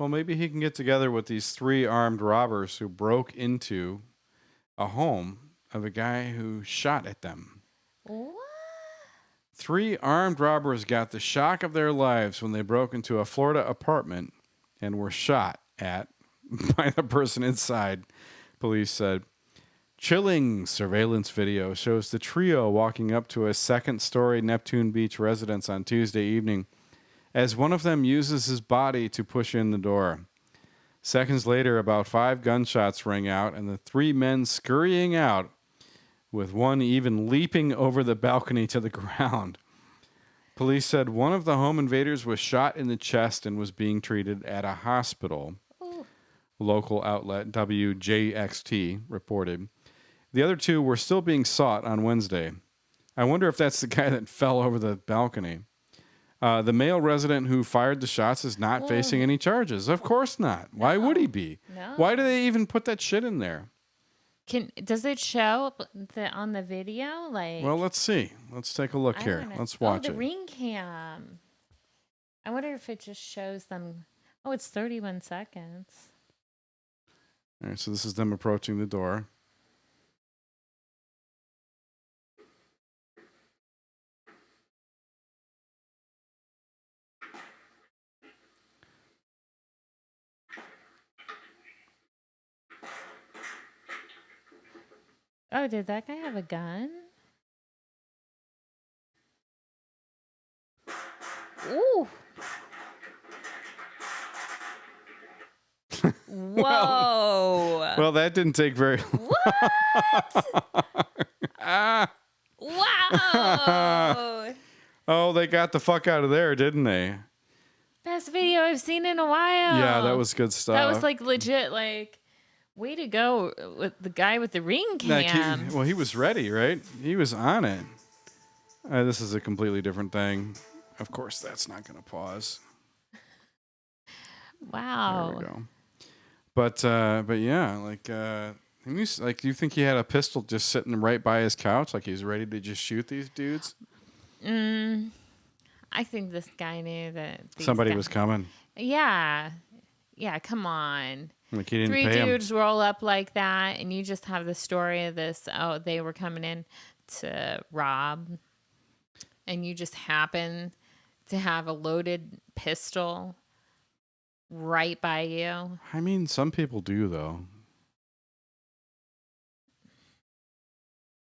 maybe he can get together with these 3 armed robbers who broke into a home of a guy who shot at them. What? 3 armed robbers got the shock of their lives when they broke into a Florida apartment and were shot at by the person inside, police said. Chilling surveillance video shows the trio walking up to a 2nd-story Neptune Beach residence on Tuesday evening as one of them uses his body to push in the door. Seconds later, about 5 gunshots ring out and the 3 men scurrying out, with one even leaping over the balcony to the ground. Police said one of the home invaders was shot in the chest and was being treated at a hospital. Ooh. Local outlet WJXT reported. The other 2 were still being sought on Wednesday. I wonder if that's the guy that fell over the balcony. The male resident who fired the shots is not facing any charges. Of course not. Why would he be? No. Why do they even put that shit in there? Does it show on the video? Like, Well, let's see. Let's take a look here. Let's watch the it. ring cam. I wonder if it just shows them. Oh, it's 31 seconds. All right, so this is them approaching the door. Oh, did that guy have a gun? Ooh. Whoa. Well, that didn't take very long. What? Wow. Oh, they got the fuck out of there, didn't they? Best video I've seen in a while. Yeah, that was good stuff. That was like legit, like, way to go with the guy with the ring cam. Well, he was ready, right? He was on it. This is a completely different thing. Of course, that's not going to pause. Wow. There we go. But yeah, like, like, do you think he had a pistol just sitting right by his couch, like he's ready to just shoot these dudes? I think this guy knew that Somebody was coming. Yeah. Yeah, come on. Like he didn't 3 pay him. dudes roll up like that, and you just have the story of this. Oh, they were coming in to rob, and you just happen to have a loaded pistol right by you. I mean, some people do, though.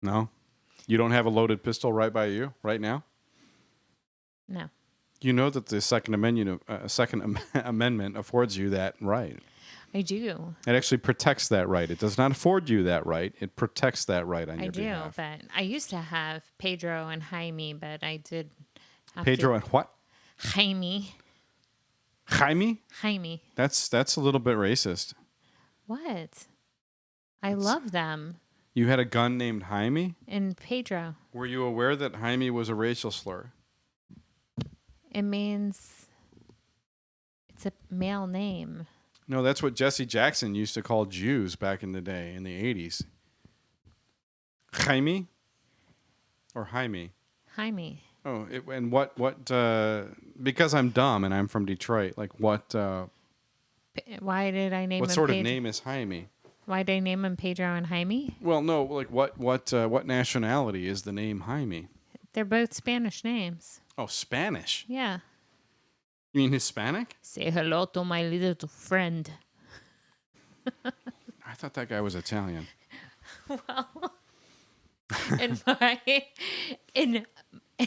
No? You don't have a loaded pistol right by you right now? No. You know that the Second Amendment affords you that right. I do. It actually protects that right. It does not afford you that right. It protects that right on your behalf. But I used to have Pedro and Jaime, but I did have Pedro and what? Jaime. Jaime? Jaime. That's a little bit racist. What? I love them. You had a gun named Jaime? And Pedro. Were you aware that Jaime was a racial slur? It means it's a male name. No, that's what Jesse Jackson used to call Jews back in the day, in the 80s. Jaime? Or Jaime? Jaime. Oh, and what, because I'm dumb and I'm from Detroit, like what, Why did I name what him sort of Pedro? name is Jaime? Why did I name him Pedro and Jaime? Well, no, like what nationality is the name Jaime? They're both Spanish names. Oh, Spanish. Yeah. You mean Hispanic? Say hello to my little friend. I thought that guy was Italian. Well, in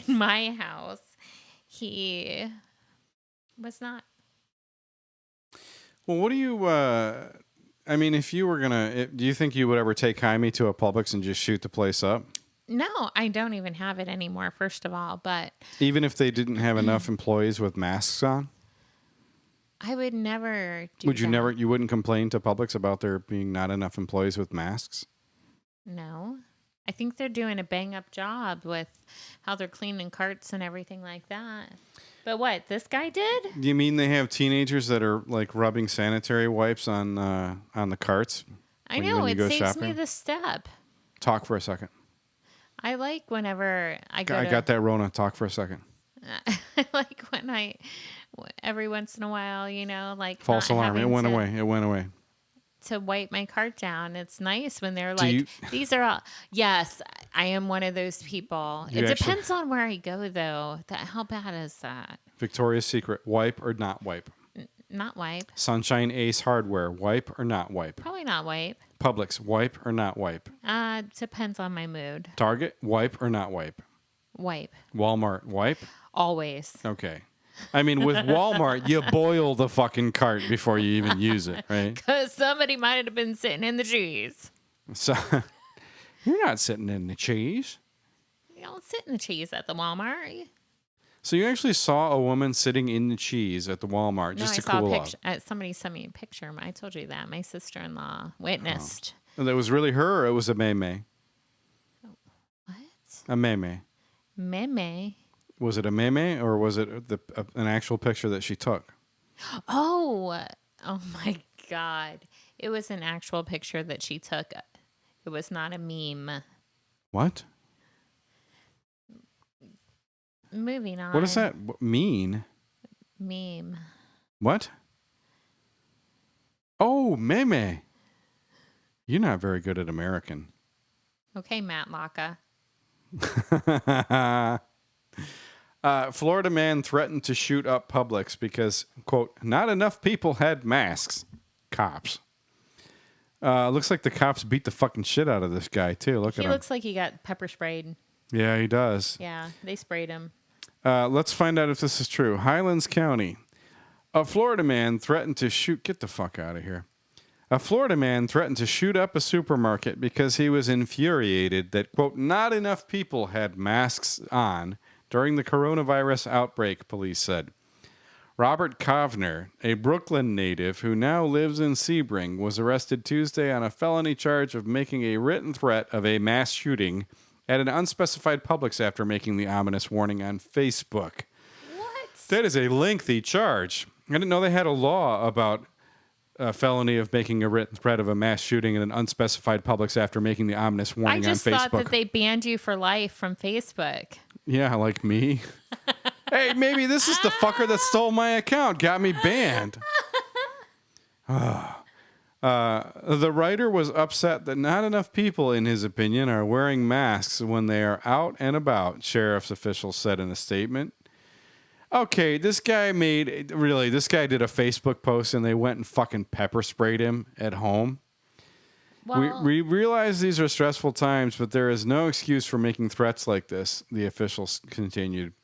my house, he was not. Well, what do you, I mean, if you were do you think you would ever take Jaime to a Publix and just shoot the place up? No, I don't even have it anymore, first of all, but Even if they didn't have enough employees with masks on? I would never do Would you that. you wouldn't complain to Publix about there being not enough employees with masks? No. I think they're doing a bang up job with how they're cleaning carts and everything like that. But what, this guy did? Do you mean they have teenagers that are like rubbing sanitary wipes on the carts? I when you know, it go saves me shopping? the step. Talk for a second. I like whenever I go I got that, Rona. Talk for a second. I like when every once in a while, like False not alarm. It having went to- away. It went away. to wipe my cart down. It's nice when they're Do like, you- these are all. Yes, I am one of those people. You It actually- depends on where I go, though. How bad is that? Victoria's Secret. Wipe or not wipe? Not wipe. Sunshine Ace Hardware. Wipe or not wipe? Probably not wipe. Publix. Wipe or not wipe? Depends on my mood. Target. Wipe or not wipe? Wipe. Walmart. Wipe? Always. Okay. I mean, with Walmart, you boil the fucking cart before you even use it, right? Because somebody might have been sitting in the cheese. So you're not sitting in the cheese. You don't sit in the cheese at the Walmart. So you actually saw a woman sitting in the cheese at the Walmart just I to saw cool a off. picture. Somebody sent me a picture. I told you that. My sister-in-law witnessed. And that was really her or it was a meme? What? A meme. Meme. Was it a meme or was it an actual picture that she took? Oh my God. It was an actual picture that she took. It was not a meme. What? Moving on. What does that mean? Meme. What? Oh, meme. You're not very good at American. Okay, Matt Locka. Florida man threatened to shoot up Publix because, quote, not enough people had masks. Cops. Looks like the cops beat the fucking shit out of this guy, too. Look at He him. looks like he got pepper sprayed. Yeah, he does. Yeah, they sprayed him. Let's find out if this is true. Highlands County. A Florida man threatened to shoot... Get the fuck out of here. A Florida man threatened to shoot up a supermarket because he was infuriated that, quote, not enough people had masks on during the coronavirus outbreak, police said. Robert Kovner, a Brooklyn native who now lives in Sebring, was arrested Tuesday on a felony charge of making a written threat of a mass shooting at an unspecified Publix after making the ominous warning on Facebook. What? That is a lengthy charge. I didn't know they had a law about a felony of making a written threat of a mass shooting in an unspecified Publix after making the ominous I warning just on Facebook. thought that they banned you for life from Facebook. Yeah, like me. Hey, maybe this is the fucker that stole my account, got me banned. The writer was upset that not enough people, in his opinion, are wearing masks when they are out and about, sheriff's officials said in a statement. Okay, this guy did a Facebook post and they went and fucking pepper sprayed him at home. Well, We realize these are stressful times, but there is no excuse for making threats like this, the officials continued.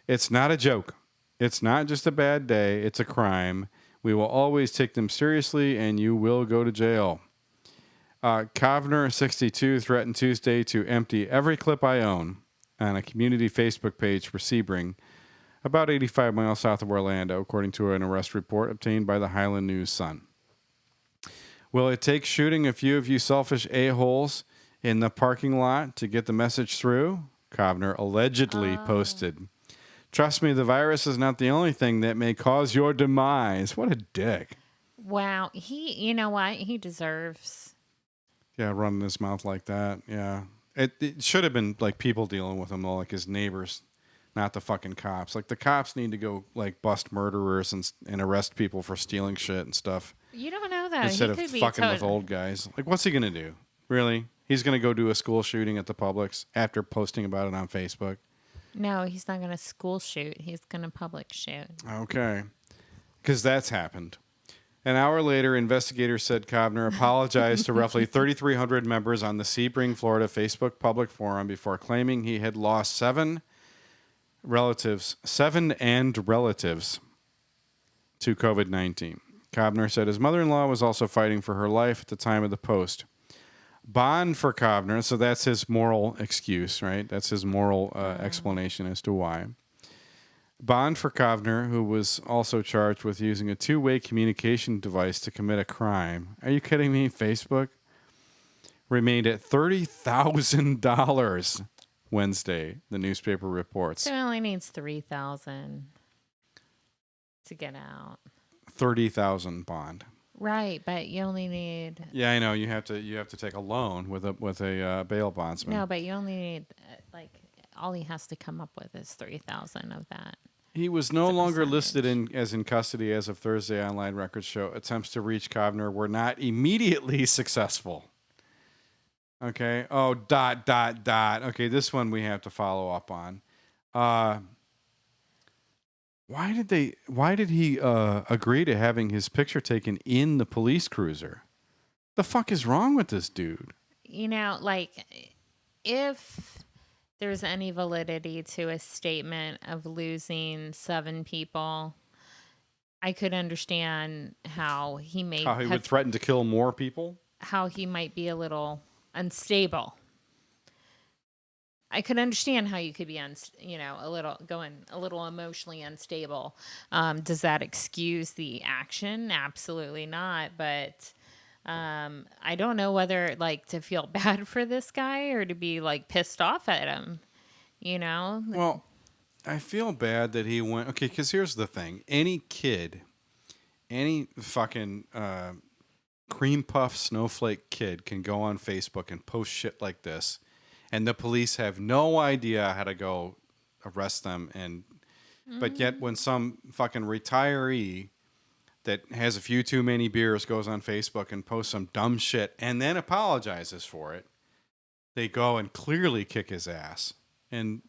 It's not a joke. It's not just a bad day. It's a crime. We will always take them seriously, and you will go to jail. Kovner, 62, threatened Tuesday to empty every clip I own on a community Facebook page for Sebring, about 85 miles south of Orlando, according to an arrest report obtained by the Highland News Sun. Will it take shooting a few of you selfish a-holes in the parking lot to get the message through? Kovner allegedly posted. Trust me, the virus is not the only thing that may cause your demise. What a dick. Wow. You know what? He deserves. Yeah, running his mouth like that. Yeah. It should have been like people dealing with him, though, like his neighbors, not the fucking cops. Like the cops need to go like bust murderers and arrest people for stealing shit and stuff. You don't know that. Instead He of could be fucking with old guys. Like, what's he going to do? Really? He's going to go do a school shooting at the Publix after posting about it on Facebook? No, he's not going to school shoot. He's going to public shoot. Okay. Because that's happened. An hour later, investigators said Kovner apologized to roughly 3,300 members on the Sebring, Florida Facebook public forum before claiming he had lost seven relatives to COVID-19. Kovner said his mother-in-law was also fighting for her life at the time of the post. Bond for Kovner, so that's his moral excuse, right? That's his moral explanation as to why. Bond for Kovner, who was also charged with using a two-way communication device to commit a crime. Are you kidding me? Facebook remained at $30,000 Wednesday, the newspaper reports. So he only needs $3,000 to get out. 30,000 bond. Right, but you only need. Yeah, I know. You have to take a loan with a bail bondsman. No, but you only need all he has to come up with is 3,000 of that. He was no longer listed as in custody as of Thursday. Online records show attempts to reach Kovner were not immediately successful. Okay. Oh, ... Okay, this one we have to follow up on. Why did he agree to having his picture taken in the police cruiser? The fuck is wrong with this dude? You know, like, if there's any validity to a statement of losing 7 people, I could understand how he would threaten to kill more people. How he might be a little unstable. I could understand how you could be a little emotionally unstable. Does that excuse the action? Absolutely not. But I don't know whether to feel bad for this guy or to be pissed off at him. You know? Well, I feel bad that he went. Okay, because here's the thing: any fucking cream puff snowflake kid can go on Facebook and post shit like this. And the police have no idea how to go arrest them. But yet when some fucking retiree that has a few too many beers goes on Facebook and posts some dumb shit and then apologizes for it, they go and clearly kick his ass. And,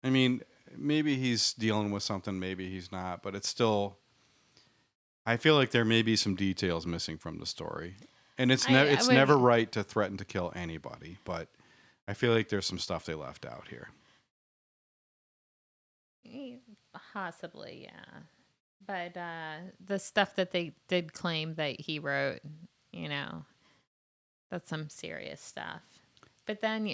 I mean, maybe he's dealing with something, maybe he's not. But it's still... I feel like there may be some details missing from the story. And it's never right to threaten to kill anybody, but... I feel like there's some stuff they left out here. Possibly, yeah. But the stuff that they did claim that he wrote, that's some serious stuff. But then,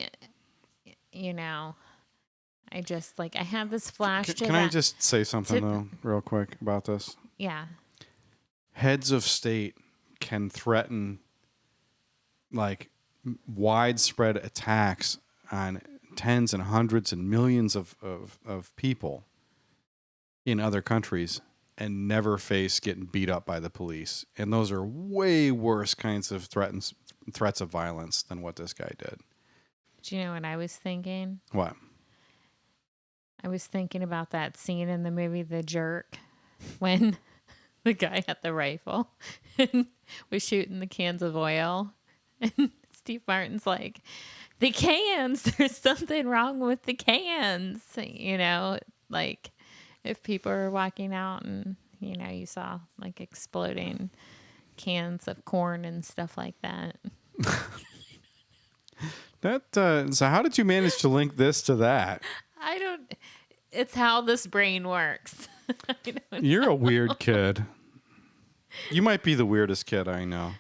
I just, I have this flash to Can I just say something, though, real quick about this? Yeah. Heads of state can threaten, widespread attacks on tens and hundreds and millions of people in other countries and never face getting beat up by the police. And those are way worse kinds of threats of violence than what this guy did. Do you know what I was thinking? What? I was thinking about that scene in the movie The Jerk when the guy had the rifle and was shooting the cans of oil. And Steve Martin's like, the cans, there's something wrong with the cans. If people are walking out and, you saw exploding cans of corn and stuff like that. So how did you manage to link this to that? It's how this brain works. You're a weird kid. You might be the weirdest kid I know.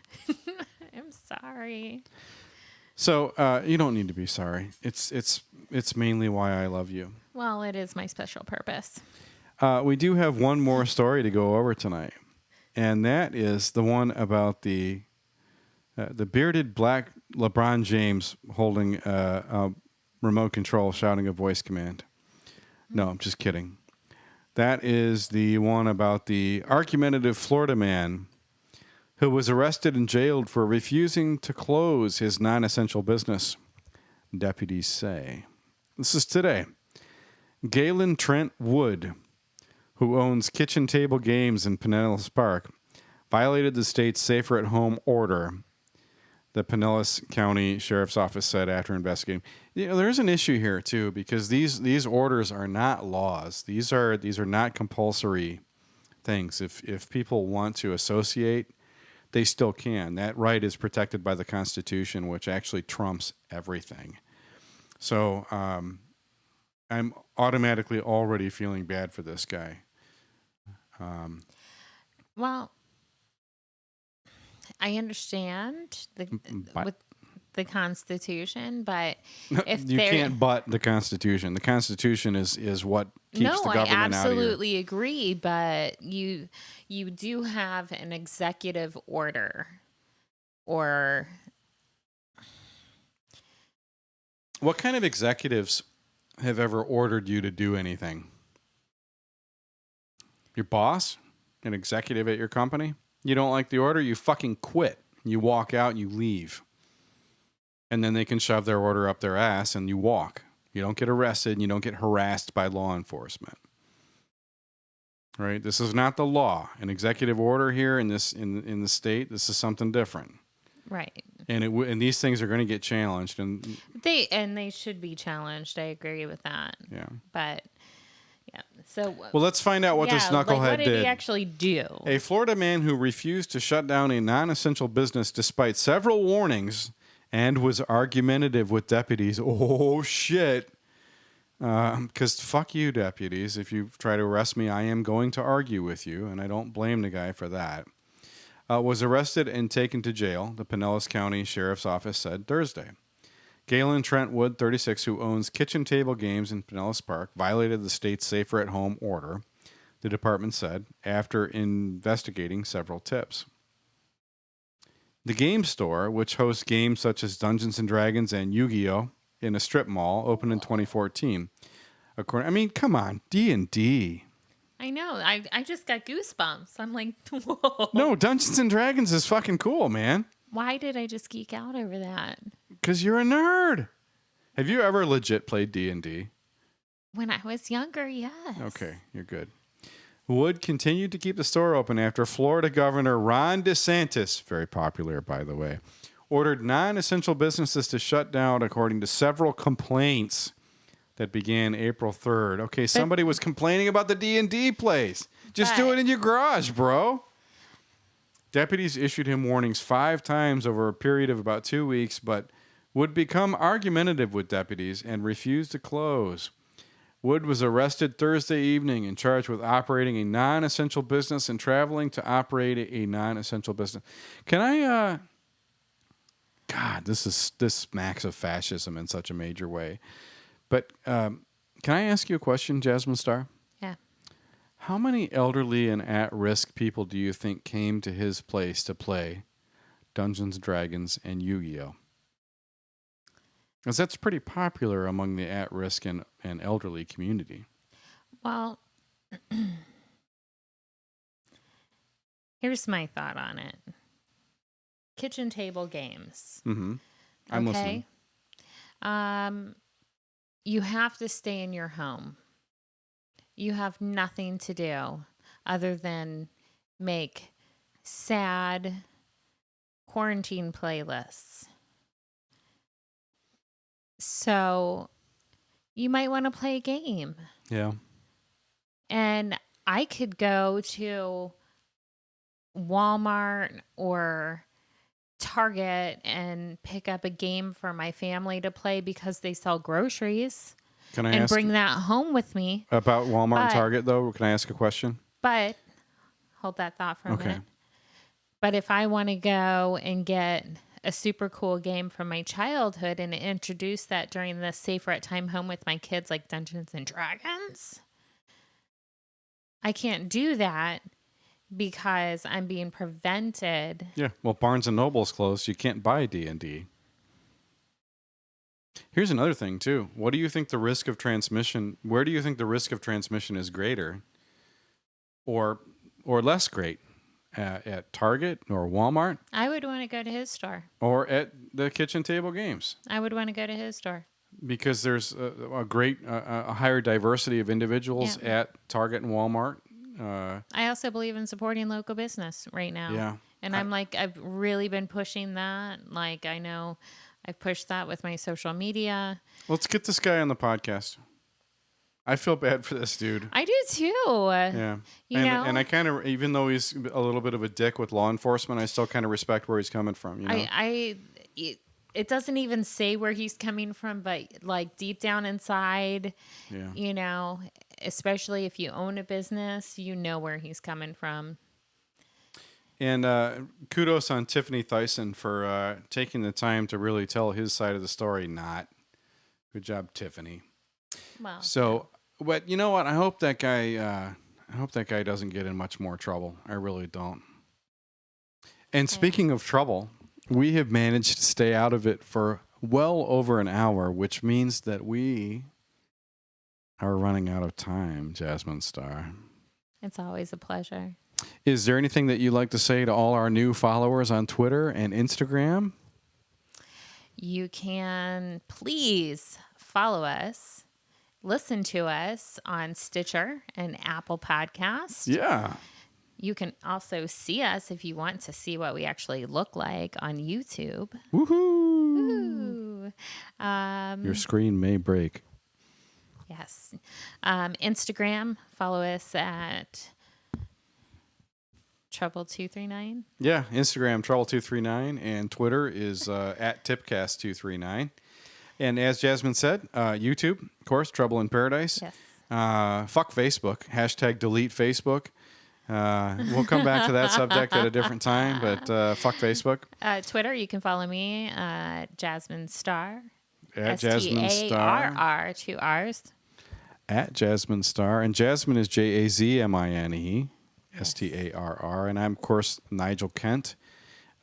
I'm sorry. So you don't need to be sorry. It's mainly why I love you. Well, it is my special purpose. We do have one more story to go over tonight, and that is the one about the bearded black LeBron James holding a remote control shouting a voice command. No, I'm just kidding. That is the one about the argumentative Florida man who was arrested and jailed for refusing to close his non-essential business, deputies say. This is today. Galen Trent Wood, who owns Kitchen Table Games in Pinellas Park, violated the state's safer at home order, the Pinellas County Sheriff's Office said after investigating. There's an issue here too, because these orders are not laws. These are not compulsory things. If people want to associate, they still can. That right is protected by the Constitution, which actually trumps everything. So I'm automatically already feeling bad for this guy. Well, I understand with the Constitution, but if you can't butt the Constitution. The Constitution is what keeps the government out of here. I absolutely agree, but you do have an executive order, or what kind of executives have ever ordered you to do anything? Your boss, an executive at your company? You don't like the order, you fucking quit. You walk out and you leave. And then they can shove their order up their ass and you walk. You don't get arrested and you don't get harassed by law enforcement. Right? This is not the law. An executive order here in the state, this is something different. Right. And these things are going to get challenged, and they should be challenged. I agree with that. Yeah. But yeah. So well, let's find out what this knucklehead what did did. he actually do? A Florida man who refused to shut down a non-essential business despite several warnings and was argumentative with deputies. Oh shit. Because fuck you, deputies. If you try to arrest me, I am going to argue with you, and I don't blame the guy for that. Was arrested and taken to jail, the Pinellas County Sheriff's Office said Thursday. Galen Trentwood, 36, who owns Kitchen Table Games in Pinellas Park, violated the state's safer at home order, the department said, after investigating several tips. The game store, which hosts games such as Dungeons and Dragons and Yu-Gi-Oh! In a strip mall, opened in 2014. Come on, D&D. I know. I just got goosebumps. I'm like, whoa. No, Dungeons and Dragons is fucking cool, man. Why did I just geek out over that? Because you're a nerd. Have you ever legit played D&D? When I was younger, yes. Okay, you're good. Wood continued to keep the store open after Florida Governor Ron DeSantis, very popular, by the way, ordered non-essential businesses to shut down according to several complaints that began April 3rd. Okay, somebody was complaining about the D&D place. Just do it in your garage, bro. Deputies issued him warnings 5 times over a period of about 2 weeks, but would become argumentative with deputies and refused to close. Wood was arrested Thursday evening and charged with operating a non-essential business and traveling to operate a non-essential business. Can I... God, this smacks of fascism in such a major way. But can I ask you a question, Jasmine Star? Yeah. How many elderly and at-risk people do you think came to his place to play Dungeons & Dragons and Yu-Gi-Oh? Because that's pretty popular among the at-risk and elderly community. Well, here's my thought on it. Kitchen table games. Mm-hmm. I'm listening. You have to stay in your home. You have nothing to do other than make sad quarantine playlists. So you might want to play a game. Yeah. And I could go to Walmart or Target and pick up a game for my family to play because they sell groceries. Can I and ask bring that home with me. About Walmart and Target, though? Can I ask a question? But hold that thought for a minute. But if I want to go and get a super cool game from my childhood and introduce that during the safer at time home with my kids, like Dungeons and Dragons, I can't do that because I'm being prevented. Yeah, well, Barnes & Noble's closed. You can't buy D&D. Here's another thing too. What do you think the risk of transmission? Where do you think the risk of transmission is greater, or less great? At Target or Walmart, I would want to go to his store. or at the kitchen table games, I would want to go to his store. because there's a higher diversity of individuals at Target and Walmart. I also believe in supporting local business right now. Yeah. And I've really been pushing that. Like, I know I've pushed that with my social media. Let's get this guy on the podcast. I feel bad for this dude. I do too. Yeah. You know? And I kind of, even though he's a little bit of a dick with law enforcement, I still kind of respect where he's coming from. You know? It doesn't even say where he's coming from, but like deep down inside, you know, especially if you own a business, you know where he's coming from. And kudos on Tiffany Thyssen for taking the time to really tell his side of the story. Good job, Tiffany. Well, so, but you know what? I hope that guy doesn't get in much more trouble. I really don't. And speaking of trouble, we have managed to stay out of it for well over an hour, which means that we are running out of time, Jasmine Star. It's always a pleasure. Is there anything that you'd like to say to all our new followers on Twitter and Instagram? You can please follow us, listen to us on Stitcher and Apple Podcasts. Yeah. You can also see us if you want to see what we actually look like on YouTube. Woohoo! Ooh. Your screen may break. Yes. Instagram, follow us at Trouble239. Yeah, Instagram Trouble239, and Twitter is at Tipcast239. And as Jasmine said, YouTube, of course, Trouble in Paradise. Yes. Fuck Facebook. # delete Facebook. We'll come back to that subject at a different time, but fuck Facebook. Twitter, you can follow me, Jasmine Star. At Jasmine Star. STARR, 2 R's. At Jasmine Star. And Jasmine is JAZMINE. STARR, and I'm, of course, Nigel Kent.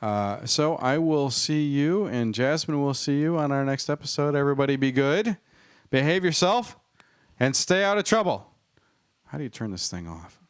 So I will see you, and Jasmine will see you on our next episode. Everybody be good, behave yourself, and stay out of trouble. How do you turn this thing off?